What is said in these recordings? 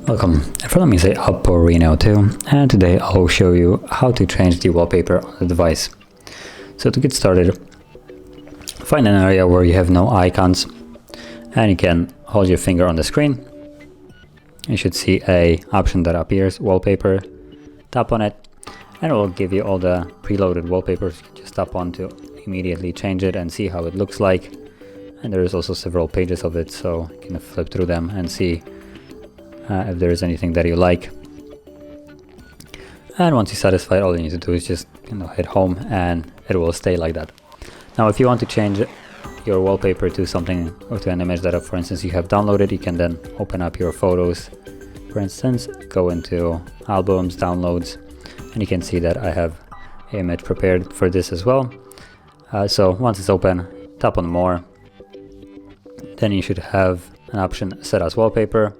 Welcome, in front of me is a OPPO Reno 2, and today I'll show you how to change the wallpaper on the device. So to get started, find an area where you have no icons, and you can hold your finger on the screen. You should see an option that appears, Wallpaper. Tap on it, and it will give you all the preloaded wallpapers. Just tap on to immediately change it and see how it looks like. And there is also several pages of it, so you can flip through them and see if there is anything that you like. And once you're satisfied, all you need to do is just hit home, and it will stay like that. Now if you want to change your wallpaper to something, or to an image that for instance you have downloaded, you can then open up your photos, for instance, go into albums, downloads, and you can see that I have an image prepared for this as well. So once it's open, tap on more, then you should have an option set as wallpaper.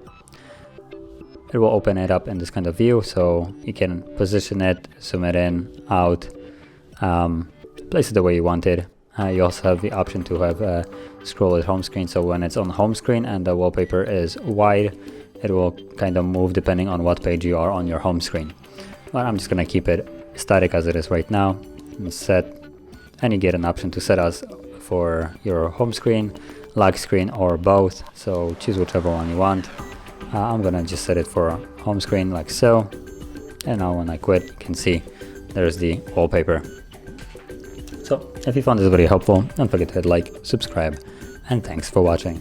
It will open it up in this kind of view, so you can position it, zoom it in, out, place it the way you want it. You also have the option to have scroll at home screen, so when it's on home screen and the wallpaper is wide, it will kind of move depending on what page you are on your home screen. But I'm just gonna keep it static as it is right now, and set, and you get an option to set as for your home screen, lock screen, or both, so choose whichever one you want. I'm gonna just set it for home screen like so, and now when I quit, you can see there's the wallpaper. So if you found this video helpful, don't forget to hit like, subscribe, and thanks for watching.